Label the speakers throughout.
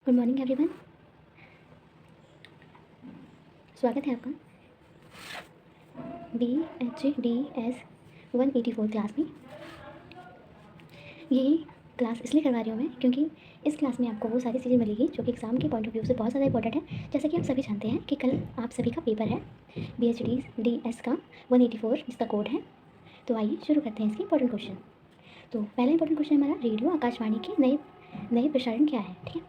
Speaker 1: Good morning everyone. स्वागत है आपका BHDS 184 क्लास में। ये क्लास इसलिए करवा रही हूँ मैं क्योंकि इस क्लास में आपको वो सारी चीज़ें मिलेगी जो कि एग्ज़ाम के पॉइंट ऑफ व्यू से बहुत ज़्यादा इंपॉर्टेंट है। जैसा कि आप सभी जानते हैं कि कल आप सभी का पेपर है BHDS का 184 जिसका कोड है। तो आइए शुरू करते हैं इसके इंपॉर्टेंट क्वेश्चन। तो पहला इंपॉर्टेंट क्वेश्चन हमारा रेडियो आकाशवाणी के नए प्रसारण क्या है। ठीक है,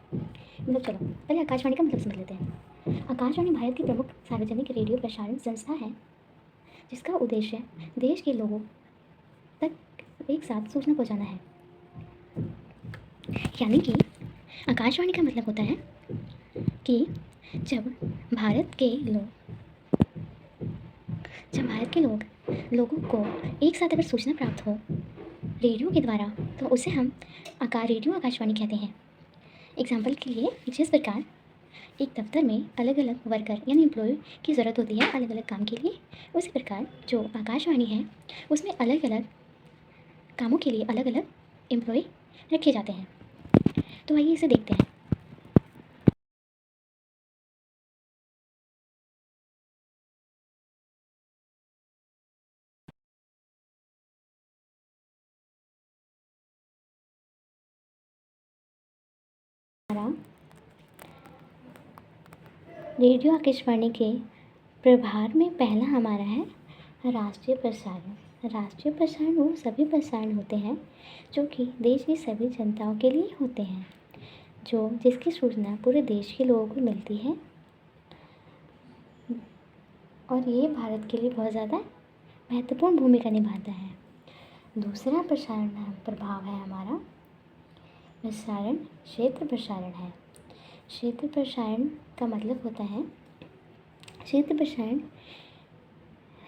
Speaker 1: मतलब चलो पहले आकाशवाणी का मतलब समझ लेते हैं। आकाशवाणी भारत की प्रमुख सार्वजनिक रेडियो प्रसारण संस्था है जिसका उद्देश्य देश के लोगों तक एक साथ सूचना पहुंचाना है। यानी कि आकाशवाणी का मतलब होता है कि जब भारत के लोगों को एक साथ अगर सूचना प्राप्त हो रेडियो के द्वारा तो उसे हम रेडियो आकाशवाणी कहते हैं। एग्जाम्पल के लिए जिस प्रकार एक दफ्तर में अलग अलग वर्कर यानी एम्प्लॉय की ज़रूरत होती है अलग अलग काम के लिए, उसी प्रकार जो आकाशवाणी है उसमें अलग अलग कामों के लिए अलग अलग एम्प्लॉय रखे जाते हैं। तो आइए इसे देखते हैं। हमारा रेडियो आकाशवाणी के प्रभार में पहला हमारा है राष्ट्रीय प्रसारण। राष्ट्रीय प्रसारण वो सभी प्रसारण होते हैं जो कि देश की सभी जनताओं के लिए होते हैं, जिसकी सूचना पूरे देश के लोगों को मिलती है और ये भारत के लिए बहुत ज़्यादा महत्वपूर्ण भूमिका निभाता है। दूसरा प्रसारण प्रभाव है हमारा प्रसारण क्षेत्र प्रसारण है। क्षेत्र प्रसारण का मतलब होता है क्षेत्र प्रसारण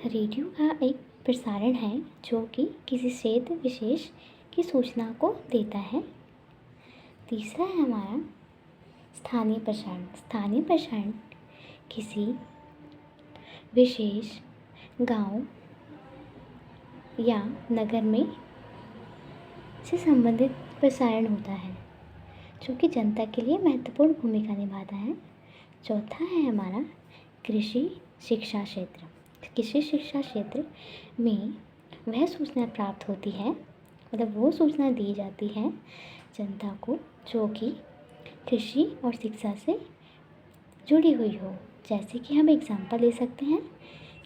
Speaker 1: रेडियो का एक प्रसारण है जो कि किसी क्षेत्र विशेष की सूचना को देता है। तीसरा है हमारा स्थानीय प्रसारण। स्थानीय प्रसारण किसी विशेष गांव या नगर में से संबंधित प्रसारण होता है जो कि जनता के लिए महत्वपूर्ण भूमिका निभाता है। चौथा है हमारा कृषि शिक्षा क्षेत्र। कृषि शिक्षा क्षेत्र में वह सूचना प्राप्त होती है, मतलब वो सूचना दी जाती है जनता को जो कि कृषि और शिक्षा से जुड़ी हुई हो। जैसे कि हम एग्जांपल ले सकते हैं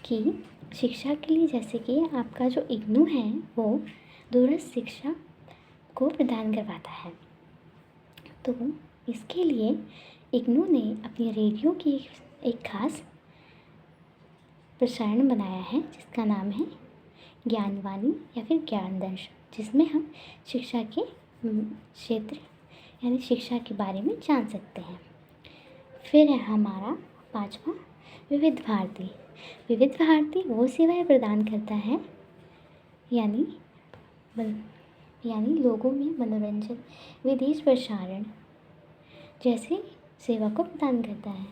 Speaker 1: कि शिक्षा के लिए जैसे कि आपका जो इग्नू है वो दूरस्थ शिक्षा को प्रदान करवाता है। तो इसके लिए इग्नू ने अपनी रेडियो की एक खास प्रसारण बनाया है जिसका नाम है ज्ञानवाणी या फिर ज्ञानदर्श, जिसमें हम शिक्षा के क्षेत्र यानी शिक्षा के बारे में जान सकते हैं। फिर है हमारा पांचवा विविध भारती। विविध भारती वो सेवाएं प्रदान करता है यानी लोगों में मनोरंजन विदेश प्रसारण जैसे सेवा को प्रदान करता है।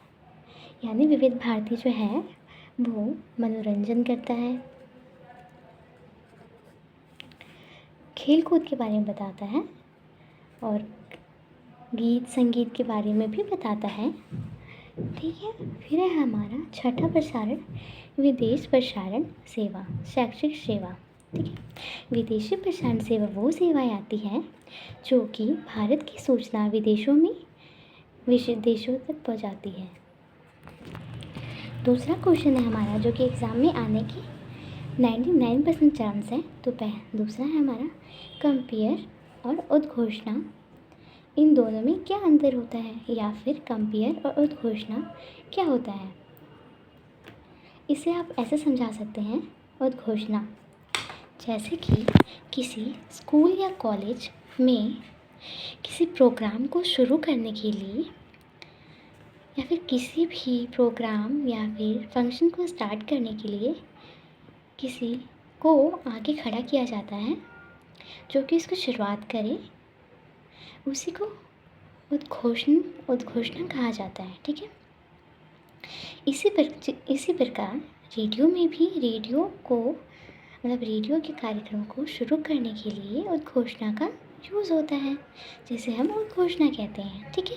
Speaker 1: यानी विविध भारती जो है वो मनोरंजन करता है, खेल कूद के बारे में बताता है और गीत संगीत के बारे में भी बताता है। ठीक है, फिर है हमारा छठा प्रसारण विदेश प्रसारण सेवा, शैक्षिक सेवा। ठीक है, विदेशी प्रसारण सेवा वो सेवाएं आती हैं जो कि भारत की सूचना विदेशों तक पहुंचाती है। दूसरा क्वेश्चन है हमारा जो कि एग्ज़ाम में आने की 99% चांस है। तो दूसरा है हमारा कंपेयर और उद्घोषणा, इन दोनों में क्या अंतर होता है, या फिर कंपेयर और उद्घोषणा क्या होता है। इसे आप ऐसे समझा सकते हैं, उद्घोषणा जैसे कि किसी स्कूल या कॉलेज में किसी प्रोग्राम को शुरू करने के लिए या फिर किसी भी प्रोग्राम या फिर फंक्शन को स्टार्ट करने के लिए किसी को आगे खड़ा किया जाता है जो कि इसको शुरुआत करे, उसी को उद्घोषणा कहा जाता है। ठीक है, इसी प्रकार रेडियो में भी रेडियो के कार्यक्रम को शुरू करने के लिए उद्घोषणा का यूज़ होता है जिसे हम उद्घोषणा कहते हैं। ठीक है,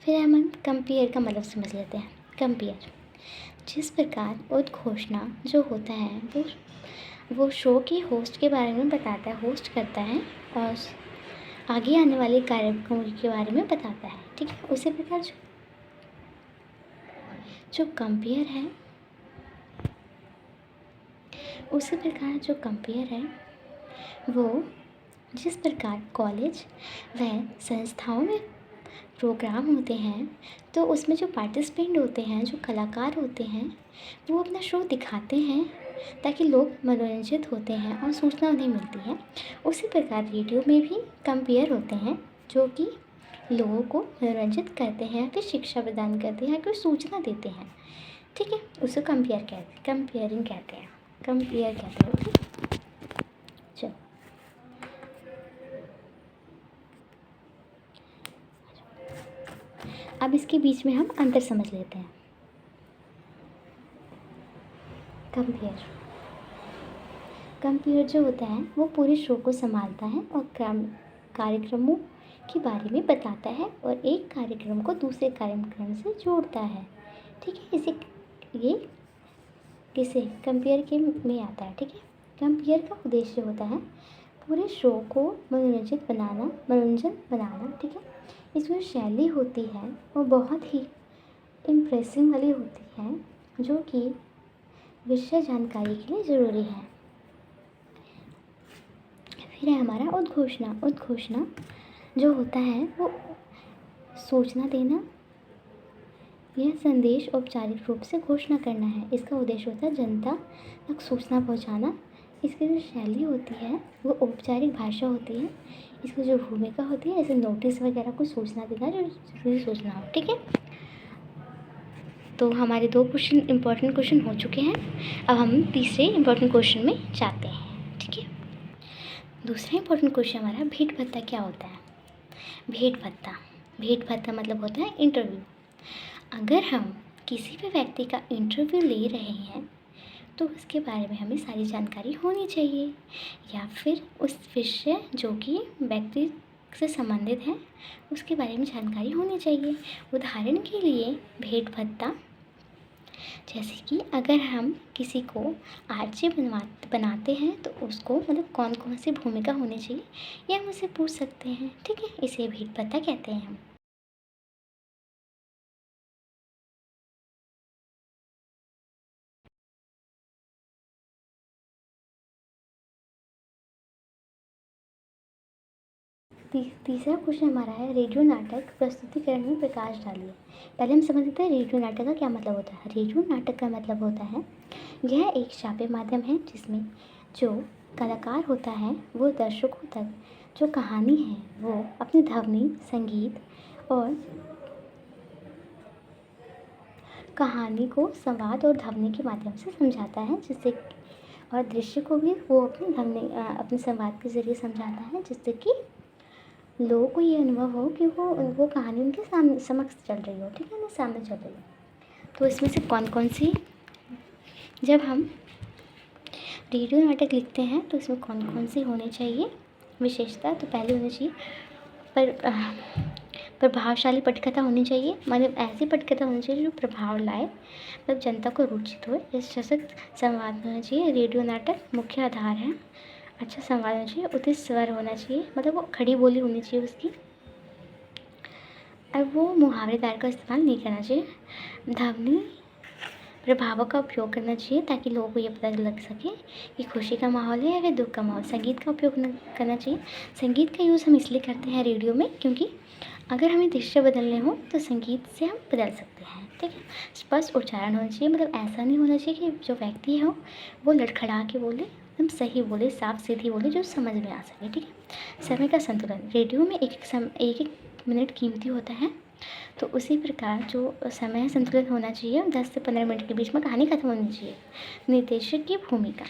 Speaker 1: फिर हम कंपेयर का मतलब समझ लेते हैं। कंपेयर, जिस प्रकार उद्घोषणा जो होता है वो शो के होस्ट के बारे में बताता है, होस्ट करता है और आगे आने वाले कार्यक्रमों के बारे में बताता है, ठीक है। उसी प्रकार जो कंपेयर है, उसी प्रकार जो कंपेयर है वो जिस प्रकार कॉलेज व संस्थाओं में प्रोग्राम होते हैं तो उसमें जो पार्टिसिपेंट होते हैं, जो कलाकार होते हैं, वो अपना शो दिखाते हैं ताकि लोग मनोरंजित होते हैं और सूचना उन्हें मिलती है। उसी प्रकार रेडियो में भी कंपेयर होते हैं जो कि लोगों को मनोरंजित करते हैं, फिर शिक्षा प्रदान करते हैं, कोई सूचना देते हैं, ठीक है। उसे कंपेयर कहते हैं, कंपेयरिंग कहते हैं, कंपेयर कहते हैं, ओके। चलो अब इसके बीच में हम अंतर समझ लेते हैं। कंपेयर, कंपेयर जो होता है वो पूरे शो को संभालता है और कार्यक्रमों के बारे में बताता है और एक कार्यक्रम को दूसरे कार्यक्रम से जोड़ता है, ठीक है। इसे ये किसे कंपेयर के में आता है, ठीक है। कंपेयर का उद्देश्य होता है पूरे शो को मनोरंजन बनाना, ठीक है। इसमें शैली होती है वो बहुत ही इम्प्रेसिव वाली होती है जो कि विषय जानकारी के लिए ज़रूरी है। फिर है हमारा उद्घोषणा। उद्घोषणा जो होता है वो सूचना देना, यह संदेश औपचारिक रूप से घोषणा करना है। इसका उद्देश्य होता है जनता तक सूचना पहुंचाना। इसकी जो शैली होती है वो औपचारिक भाषा होती है। इसकी जो भूमिका होती है जैसे नोटिस वगैरह को सूचना देना, जो ज़रूरी सूचना हो, ठीक है। तो हमारे 2 क्वेश्चन इंपॉर्टेंट क्वेश्चन हो चुके हैं। अब हम तीसरे इंपॉर्टेंट क्वेश्चन में जाते हैं, ठीक है। दूसरा इंपॉर्टेंट क्वेश्चन हमारा भेंट भत्ता क्या होता है। भेंट भत्ता, भेंट भत्ता मतलब होता है इंटरव्यू। अगर हम किसी भी व्यक्ति का इंटरव्यू ले रहे हैं तो उसके बारे में हमें सारी जानकारी होनी चाहिए, या फिर उस विषय जो कि व्यक्ति से संबंधित है उसके बारे में जानकारी होनी चाहिए। उदाहरण के लिए भेंट भत्ता, जैसे कि अगर हम किसी को आरजे बनाते हैं तो उसको मतलब कौन कौन सी भूमिका होनी चाहिए ये हम उससे पूछ सकते हैं, ठीक है। इसे भेंट भत्ता कहते हैं हम। तीसरा क्वेश्चन हमारा है रेडियो नाटक प्रस्तुतिकरण में प्रकाश डालिए। पहले हम समझ लेते हैं रेडियो नाटक का क्या मतलब होता है। रेडियो नाटक का मतलब होता है यह एक श्राव्य माध्यम है जिसमें जो कलाकार होता है वो दर्शकों तक जो कहानी है वो अपनी ध्वनि, संगीत और कहानी को संवाद और ध्वनि के माध्यम से समझाता है, जिससे और दृश्य को भी वो अपनी ध्वनि अपने संवाद के ज़रिए समझाता है, जिससे कि लोगों को ये अनुभव हो कि वो कहानी उनके सामने समक्ष चल रही हो, ठीक है ना, सामने चल रही हो। तो इसमें से कौन कौन सी, जब हम रेडियो नाटक लिखते हैं तो इसमें कौन कौन सी होनी चाहिए विशेषता। तो पहले होनी चाहिए प्रभावशाली पटकथा होनी चाहिए, मतलब ऐसी पटकथा होनी चाहिए जो प्रभाव लाए, मतलब जनता को रुचित हो। जैसे सशक्त संवाद होना चाहिए। रेडियो नाटक मुख्य आधार है। अच्छा संवाद होना चाहिए, उचित स्वर होना चाहिए, मतलब वो खड़ी बोली होनी चाहिए उसकी। अब वो मुहावरेदार का इस्तेमाल नहीं करना चाहिए। ध्वनि प्रभावों का उपयोग करना चाहिए ताकि लोगों को ये पता लग सके कि खुशी का माहौल है या फिर दुख का माहौल। संगीत का उपयोग करना चाहिए। संगीत का यूज़ हम इसलिए करते हैं रेडियो में क्योंकि अगर हमें दृश्य बदलने हो तो संगीत से हम बदल सकते हैं, ठीक है। स्पष्ट उच्चारण होना चाहिए, मतलब ऐसा नहीं होना चाहिए कि जो व्यक्ति हो वो लड़खड़ा के बोले, एकदम सही बोले, साफ सीधी बोले जो समझ में आ सके, ठीक है। समय का संतुलन, रेडियो में एक मिनट कीमती होता है, तो उसी प्रकार जो समय संतुलित होना चाहिए। 10 से 15 मिनट के बीच में कहानी खत्म होनी चाहिए। निर्देशक की भूमिका,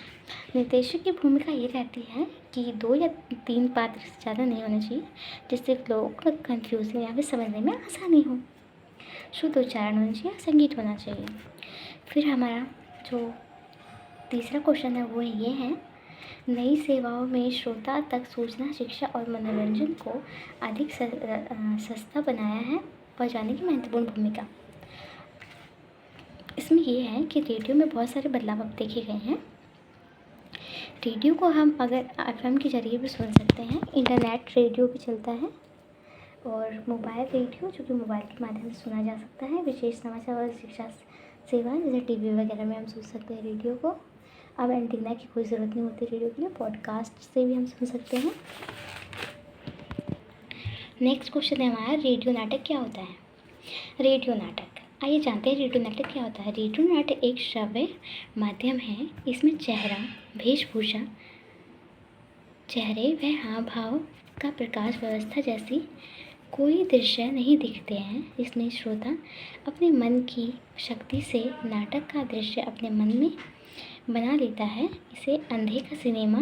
Speaker 1: निर्देशक की भूमिका ये रहती है कि 2 या 3 पात्र से ज़्यादा नहीं होने चाहिए, जिससे लोगों को कन्फ्यूजन या फिर समझने में आसानी हो। शुद्ध उच्चारण होना चाहिए, संगीत होना चाहिए। फिर हमारा जो तीसरा क्वेश्चन है वो ये है, नई सेवाओं में श्रोता तक सूचना, शिक्षा और मनोरंजन को अधिक सस्ता बनाया है पहुंचाने की महत्वपूर्ण भूमिका। इसमें ये है कि रेडियो में बहुत सारे बदलाव अब देखे गए हैं। रेडियो को हम अगर एफएम के ज़रिए भी सुन सकते हैं, इंटरनेट रेडियो भी चलता है, और मोबाइल रेडियो जो कि मोबाइल के माध्यम से सुना जा सकता है। विशेष समाचार और शिक्षा सेवा जैसे टीवी वगैरह में हम सुन सकते हैं रेडियो को। अब एंटीना की कोई ज़रूरत नहीं होती रेडियो के लिए, पॉडकास्ट से भी हम सुन सकते हैं। नेक्स्ट क्वेश्चन है हमारा, रेडियो नाटक क्या होता है? रेडियो नाटक, आइए जानते हैं रेडियो नाटक क्या होता है। रेडियो नाटक एक श्रव्य माध्यम है। इसमें चेहरा, वेशभूषा, चेहरे व हाव भाव का प्रकाश व्यवस्था जैसी कोई दृश्य नहीं दिखते हैं। इसमें श्रोता अपने मन की शक्ति से नाटक का दृश्य अपने मन में बना लेता है। इसे अंधे का सिनेमा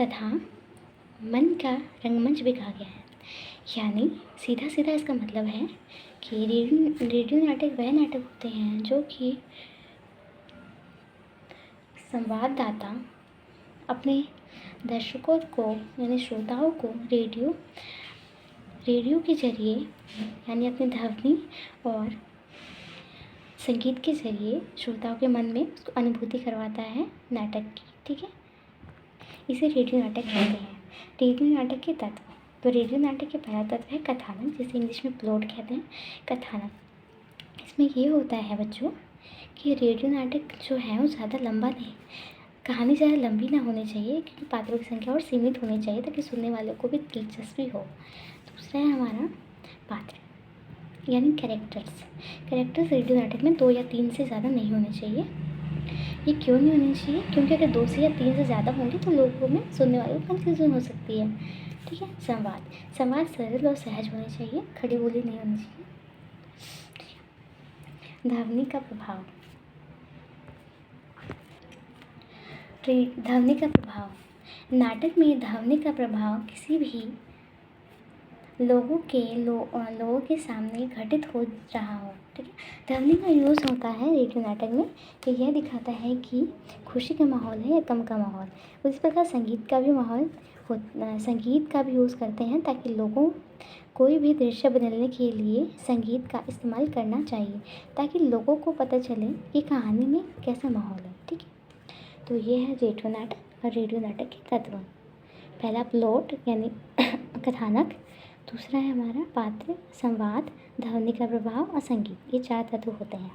Speaker 1: तथा मन का रंगमंच भी कहा गया है। यानी सीधा सीधा इसका मतलब है कि रेडियो नाटक वह नाटक होते हैं जो कि संवाददाता अपने दर्शकों को यानी श्रोताओं को रेडियो के ज़रिए यानी अपनी ध्वनि और संगीत के ज़रिए श्रोताओं के मन में उसको अनुभूति करवाता है नाटक की। ठीक है, इसे रेडियो नाटक कहते हैं। रेडियो नाटक के तत्व, तो रेडियो नाटक के पहला तत्व है कथानक, जिसे इंग्लिश में प्लॉट कहते हैं। कथानक, इसमें ये होता है बच्चों कि रेडियो नाटक जो है वो ज़्यादा लंबा नहीं, कहानी ज़्यादा लंबी ना होनी चाहिए, क्योंकि पात्रों की संख्या और सीमित होनी चाहिए ताकि सुनने वालों को भी दिलचस्पी हो। दूसरा है हमारा पात्र यानी कैरेक्टर्स। कैरेक्टर्स रेडियो नाटक में 2 या 3 से ज़्यादा नहीं होने चाहिए। ये क्यों नहीं होने चाहिए? क्योंकि अगर 2 से या 3 से ज़्यादा होंगे तो लोगों में, सुनने वालों को कन्फ्यूजन हो सकती है। ठीक है। संवाद सरल और सहज होने चाहिए, खड़ी बोली नहीं होनी चाहिए। ध्वनि का प्रभाव, नाटक में ध्वनि का प्रभाव किसी भी लोगों के सामने घटित हो रहा हो। ठीक है, ध्वनि का यूज़ होता है रेडियो नाटक में कि यह दिखाता है कि खुशी का माहौल है या गम का माहौल। उस प्रकार संगीत का भी यूज़ करते हैं ताकि लोगों कोई भी दृश्य बदलने के लिए संगीत का इस्तेमाल करना चाहिए, ताकि लोगों को पता चले कि कहानी में कैसा माहौल है। ठीक है, तो ये है रेडियो नाटक और रेडियो नाटक के तत्व। पहला प्लॉट यानी कथानक, दूसरा है हमारा पात्र, संवाद, ध्वनि का प्रभाव और संगीत। ये 4 तत्व होते हैं।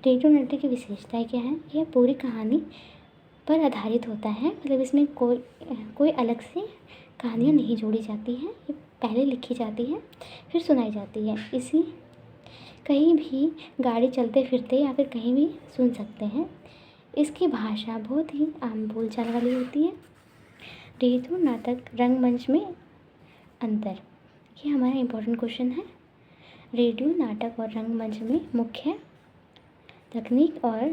Speaker 1: रेडियो नाटक की विशेषताएं क्या है? यह पूरी कहानी पर आधारित होता है, मतलब इसमें कोई अलग से कहानियाँ नहीं जोड़ी जाती हैं। ये पहले लिखी जाती है फिर सुनाई जाती है। इसी कहीं भी गाड़ी चलते फिरते या फिर कहीं भी सुन सकते हैं। इसकी भाषा बहुत ही आम बोलचाल वाली होती है। रेडियो नाटक रंगमंच में अंतर, ये हमारा इम्पोर्टेंट क्वेश्चन है। रेडियो नाटक और रंगमंच में मुख्य तकनीक और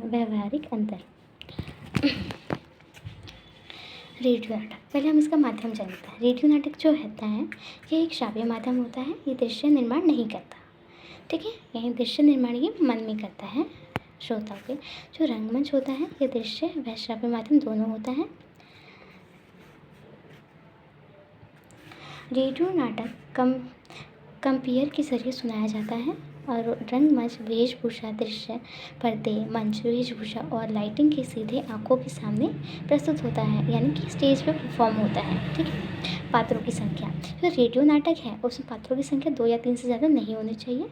Speaker 1: व्यवहारिक अंतर। रेडियो नाटक, पहले हम इसका माध्यम जानते हैं। रेडियो नाटक जो होता है ये एक श्राव्य माध्यम होता है। ये दृश्य निर्माण नहीं करता। ठीक है, यही दृश्य निर्माण ये मन में करता है श्रोताओं के। जो रंगमंच होता है ये दृश्य व श्राव्य माध्यम दोनों होता है। रेडियो नाटक कंपेयर के जरिए सुनाया जाता है और रंगमंच वेशभूषा, दृश्य, पर्दे, मंच, वेशभूषा और लाइटिंग के सीधे आंखों के सामने प्रस्तुत होता है, यानी कि स्टेज पर परफॉर्म होता है। ठीक है, पात्रों की संख्या, जो रेडियो नाटक है उसमें पात्रों की संख्या 2 या 3 से ज़्यादा नहीं होनी चाहिए,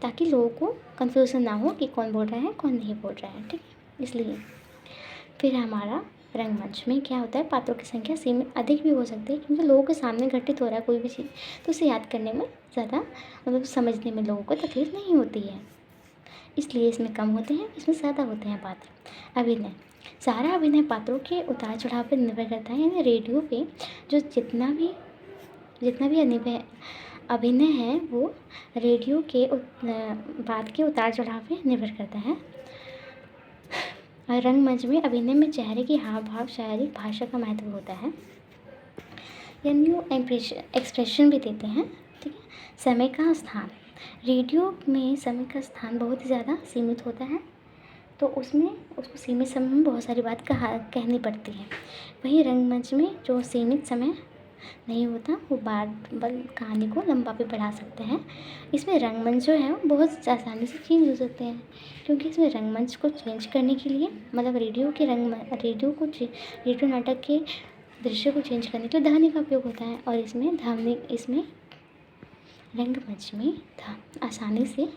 Speaker 1: ताकि लोगों को कन्फ्यूज़न ना हो कि कौन बोल रहा है कौन नहीं बोल रहा है। ठीक है, इसलिए फिर हमारा रंगमंच में क्या होता है, पात्रों की संख्या सीमित अधिक भी हो सकती है, क्योंकि लोगों के सामने घटित हो रहा है कोई भी चीज़, तो उसे याद करने में ज़्यादा, मतलब समझने में लोगों को तकलीफ नहीं होती है, इसलिए इसमें कम होते हैं, इसमें ज़्यादा होते हैं पात्र। अभिनय, सारा अभिनय पात्रों के उतार चढ़ाव पर निर्भर करता है। यानी रेडियो पे जो जितना भी अभिनय है वो रेडियो के बात के उतार चढ़ाव पर निर्भर करता है। रंगमंच में अभिनय में चेहरे की हाव भाव, शारीरिक भाषा का महत्व होता है, यानी वो एक्सप्रेशन भी देते हैं। ठीक है, समय का स्थान, रेडियो में समय का स्थान बहुत ही ज़्यादा सीमित होता है, तो उसमें उसको सीमित समय में बहुत सारी बात कहनी पड़ती है। वहीं रंगमंच में जो सीमित समय नहीं होता, वो बार बार कहानी को लंबा भी बढ़ा सकते हैं। इसमें रंगमंच जो है वो बहुत आसानी से चेंज हो सकते हैं, क्योंकि इसमें रंगमंच को चेंज करने के लिए मतलब रेडियो नाटक के दृश्य को चेंज करने के लिए ध्वनि का उपयोग होता है, और इसमें रंगमंच में आसानी से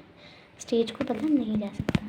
Speaker 1: स्टेज को बदला नहीं जा सकता।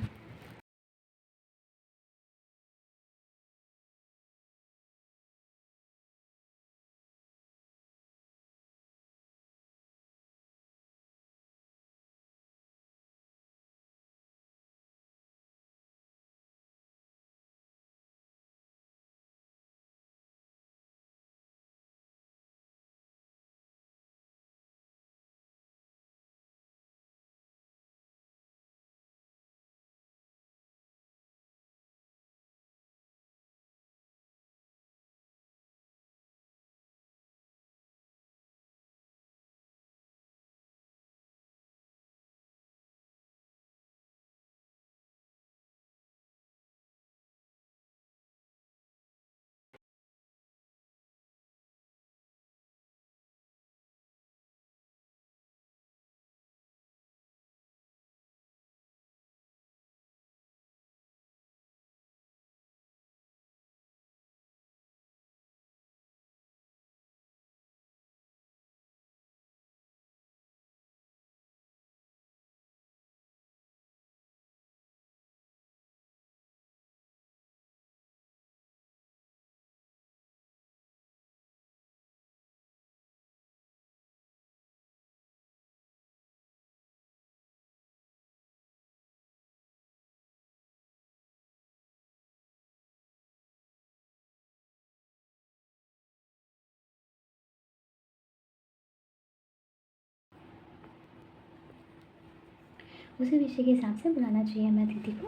Speaker 1: उसी विषय के हिसाब से बुलाना चाहिए हमें अतिथि को।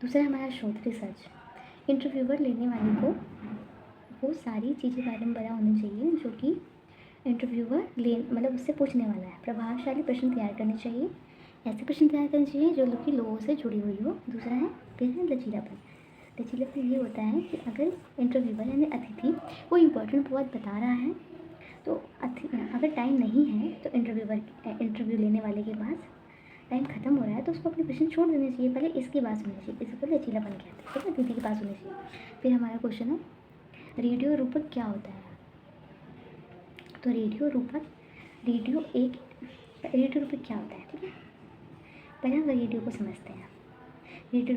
Speaker 1: दूसरा हमारा शोध रिसर्च। इंटरव्यूअर लेने वाले को वो सारी चीज़ें बारे में पता होनी चाहिए जो कि इंटरव्यूअर मतलब उससे पूछने वाला है। प्रभावशाली प्रश्न तैयार करने चाहिए, ऐसे प्रश्न तैयार करने चाहिए जो कि लोगों से जुड़ी हुई हो। दूसरा है फिर है लचीलापन। लचीलापन ये होता है कि अगर इंटरव्यूअर यानी अतिथि कोई इंपॉर्टेंट बात बता रहा है तो अगर टाइम नहीं है तो इंटरव्यू लेने वाले के पास टाइम ख़त्म हो रहा है तो उसको अपने प्रश्न छोड़ देने चाहिए, पहले इसकी बात सुननी चाहिए। इसको लचीलापन कहते हैं, ठीक है, अतिथि की बात सुननी चाहिए। फिर हमारा क्वेश्चन है रेडियो रूपक क्या होता है। तो रेडियो रूपक क्या होता है, ठीक है। पहले हम रेडियो को समझते हैं। रेडियो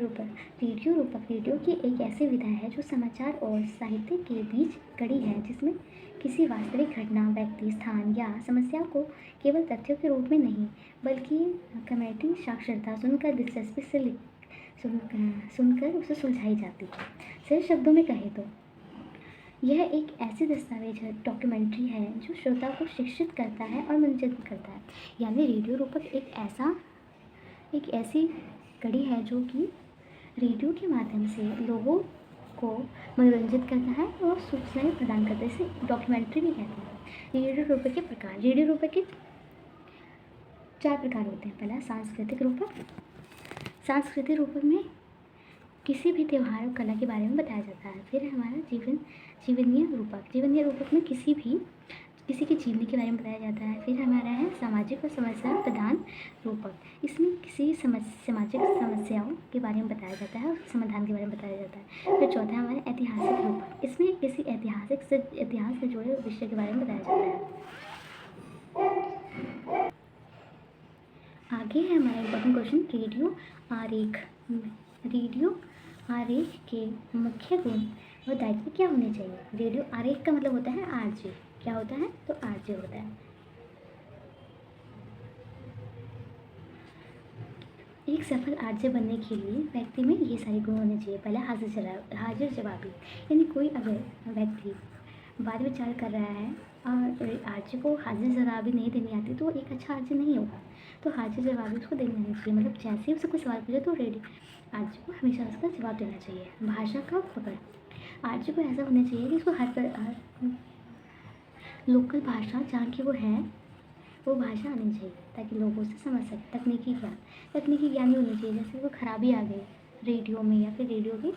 Speaker 1: रूपक रेडियो की एक ऐसी विधा है जो समाचार और साहित्य के बीच कड़ी है, जिसमें किसी वास्तविक घटना, व्यक्ति, स्थान या समस्या को केवल तथ्यों के रूप में नहीं बल्कि कमेटी साक्षरता सुनकर दिलचस्पी से सुनकर उसे सुलझाई जाती है। सिर्फ शब्दों में कहे तो यह एक ऐसी दस्तावेज है, डॉक्यूमेंट्री है जो श्रोता को शिक्षित करता है और मनोरंजित करता है। यानी रेडियो रूपक एक ऐसी कड़ी है जो कि रेडियो के माध्यम से लोगों को मनोरंजित करता है और सूचनाएं प्रदान करता है। इसे डॉक्यूमेंट्री भी कहते हैं। रेडियो रूपक के प्रकार। रेडियो रूपक के 4 प्रकार होते हैं। पहला सांस्कृतिक रूपक। सांस्कृतिक रूपक में किसी भी त्यौहार और कला के बारे में बताया जाता है। फिर हमारा जीवनीय रूपक। जीवनीय रूपक में किसी के जीवनी के बारे में बताया जाता है। फिर हमारा है सामाजिक और समस्या प्रधान रूपक। इसमें किसी सामाजिक समस्याओं के बारे में बताया जाता है और समाधान के बारे में बताया जाता है। फिर चौथा हमारा ऐतिहासिक रूपक। इसमें किसी इतिहास से जुड़े विषय के बारे में बताया जाता है। आगे है हमारा इम्पोर्टेंट क्वेश्चन रेडियो आरेख। रेडियो आरेख के मुख्य गुण और दायित्व क्या होने चाहिए। रेडियो आरेख का मतलब होता है आरजे। क्या होता है तो आरजे होता है। एक सफल आरजे बनने के लिए व्यक्ति में ये सारे गुण होने चाहिए। पहला हाजिर जवाबी, यानी कोई अगर व्यक्ति वाद विचार कर रहा है और आरजे को हाजिर जवाबी नहीं देनी आती तो एक अच्छा आरजे नहीं होगा। तो हाजिर जवाबी उसको देनी आनी चाहिए, मतलब जैसे ही उससे कोई सवाल पूछे तो आरजे को हमेशा उसका जवाब देना चाहिए। भाषा का पकड़। आरजे को ऐसा होना चाहिए कि उसको हर लोकल भाषा जहाँ की वो है वो भाषा आनी चाहिए ताकि लोगों से समझ सके। तकनीकी ज्ञान ही होनी चाहिए। जैसे कोई खराबी आ गई रेडियो में या फिर रेडियो के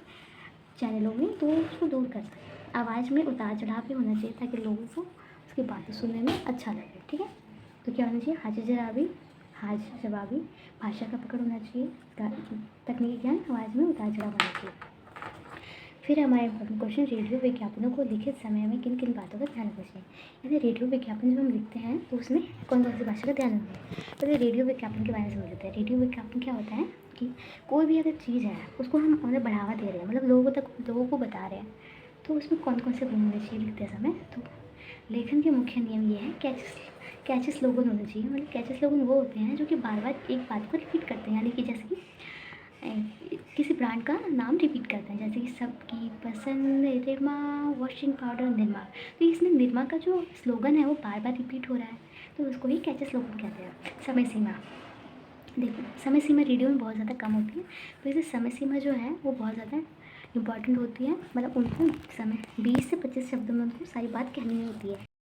Speaker 1: चैनलों में तो उसको दूर कर सके। आवाज़ में उतार चढ़ाव भी होना चाहिए ताकि लोगों को उसकी बातें सुनने में अच्छा लगे, ठीक है। तो क्या होना चाहिए, हाजिर जवाबी, हाजिर जवाबी, भाषा का पकड़ होना चाहिए, तकनीकी ज्ञान, आवाज़ में उतार चढ़ाव होना चाहिए। फिर हमारे इम्पोर्टेंट क्वेश्चन, रेडियो विज्ञापनों को लिखित समय में किन किन बातों का ध्यान रखना चाहिए। यानी रेडियो विज्ञापन जब हम लिखते हैं तो उसमें कौन कौन सी भाषा का ध्यान रखना है। तो रेडियो विज्ञापन के बारे में समझ लेते हैं। रेडियो विज्ञापन क्या होता है कि कोई भी अगर चीज़ है उसको हम मतलब बढ़ावा दे रहे हैं, मतलब लोगों को बता रहे हैं, तो उसमें कौन कौन से गुण होने चाहिए लिखते समय। तो लेखन के मुख्य नियम ये है, कैची स्लोगन होने चाहिए। मतलब कैची स्लोगन वो होते हैं जो कि बार बार एक बात को रिपीट करते हैं, यानी कि जैसे कि किसी ब्रांड का नाम रिपीट करते हैं, जैसे कि सबकी पसंद निरमा वॉशिंग पाउडर निरमा। तो इसमें निरमा का जो स्लोगन है वो बार बार रिपीट हो रहा है, तो उसको ही कैची स्लोगन कहते हैं। समय सीमा, देखो समय सीमा रेडियो में बहुत ज़्यादा कम होती है, तो इसे समय सीमा जो है वो बहुत ज़्यादा इम्पॉर्टेंट होती है। मतलब उनको समय 20 से 25 शब्दों में उनको सारी बात कहनी होती है।